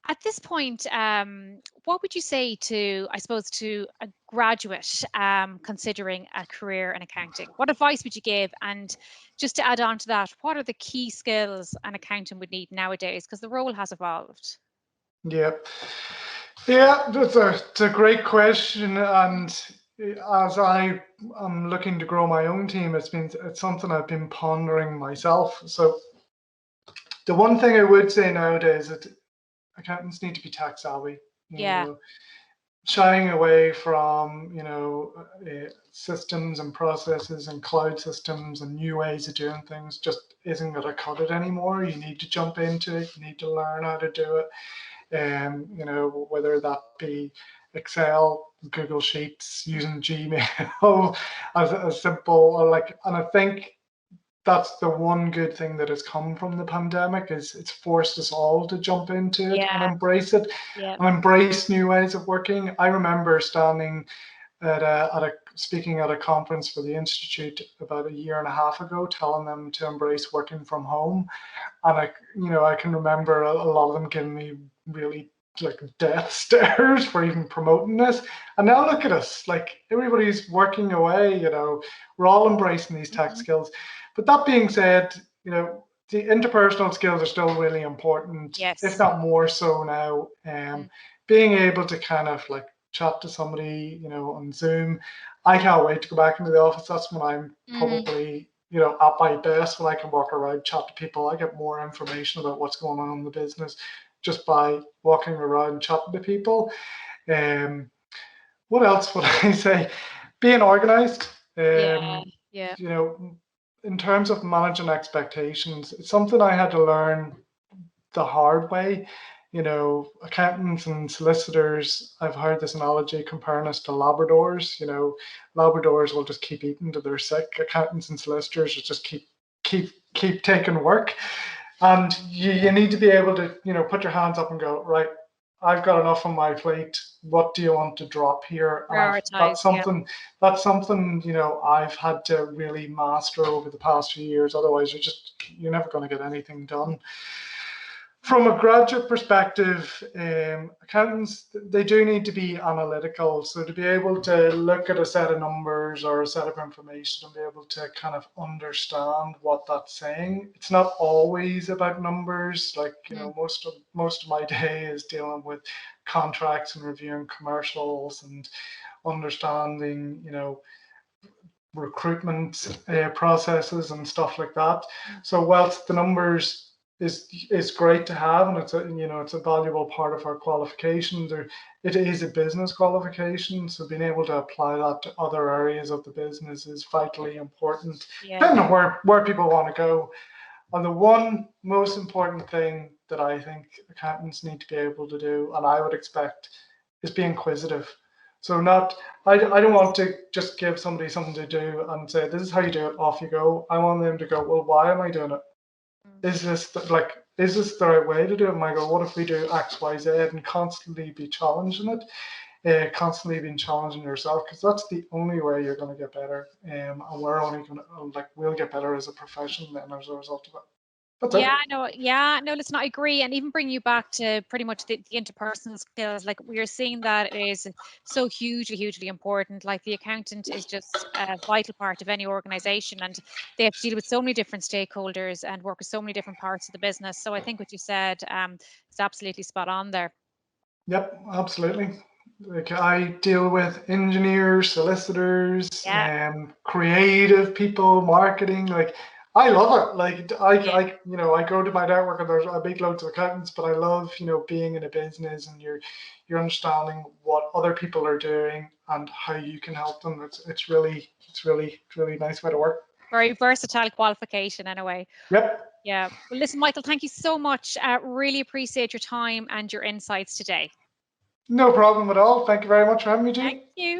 At this point, what would you say to, I suppose, to a graduate considering a career in accounting? What advice would you give? And just to add on to that, what are the key skills an accountant would need nowadays? Because the role has evolved. Yeah, yeah, it's a great question, and as I am looking to grow my own team, it's something I've been pondering myself. So the one thing I would say nowadays is that accountants need to be tech savvy. You Yeah. know, shying away from systems and processes and cloud systems and new ways of doing things just isn't going to cut it anymore. You need to jump into it. You need to learn how to do it. Whether that be Excel, Google Sheets, using Gmail, as simple and I think that's the one good thing that has come from the pandemic is it's forced us all to jump into it and Yeah. embrace it Yeah. and embrace new ways of working. I remember standing speaking at a conference for the institute about a year and a half ago, telling them to embrace working from home, and I can remember a lot of them giving me really like death stares for even promoting this. And now look at us, like everybody's working away. We're all embracing these tech Mhm. skills. But that being said, the interpersonal skills are still really important, if Yes. not more so now. Mm. Being able to kind of like chat to somebody, on Zoom. I can't wait to go back into the office. That's when I'm Mhm. probably, at my best, when I can walk around, chat to people. I get more information about what's going on in the business just by walking around, chatting to people. Um, what else would I say? Being organized. Yeah. Yeah. You know, in terms of managing expectations, it's something I had to learn the hard way. Accountants and solicitors, I've heard this analogy comparing us to Labradors. Labradors will just keep eating till they're sick. Accountants and solicitors will just keep taking work. And you need to be able to, put your hands up and go, right, I've got enough on my plate. What do you want to drop here? And Prioritize. Yeah. that's something, I've had to really master over the past few years. Otherwise you're never going to get anything done. From a graduate perspective, accountants, they do need to be analytical. So to be able to look at a set of numbers or a set of information and be able to kind of understand what that's saying. It's not always about numbers. Like, Mm. most of my day is dealing with contracts and reviewing commercials and understanding, recruitment processes and stuff like that. So whilst the numbers is great to have, and it's a valuable part of our qualification, it is a business qualification. So being able to apply that to other areas of the business is vitally important, Yeah. depending on where people want to go. And the one most important thing that I think accountants need to be able to do, and I would expect, is be inquisitive. So I don't want to just give somebody something to do and say, this is how you do it, off you go. I want them to go, well, why am I doing it? Mm. Is this the right way to do it? And I go, what if we do X, Y, Z, and constantly be challenging it, constantly being challenging yourself, because that's the only way you're going to get better. And we're only going to, we'll get better as a profession then as a result of it. That's Yeah, it. no, yeah, no, listen, I agree. And even bring you back to pretty much the interpersonal skills, like we are seeing that it is so hugely, hugely important. Like the accountant is just a vital part of any organization, and they have to deal with so many different stakeholders and work with so many different parts of the business. So I think what you said is absolutely spot on there. Yep, absolutely. Like I deal with engineers, solicitors, Yeah, creative people, marketing. Like I love it. Like yeah, I go to my network and there's a big loads of accountants, but I love, being in a business and you're understanding what other people are doing and how you can help them. It's really nice way to work. very versatile qualification anyway. Yep, Yeah. Well, listen, Michael, thank you so much. Really appreciate your time and your insights today. no problem at all. Thank you very much for having me, Thank Judy. you.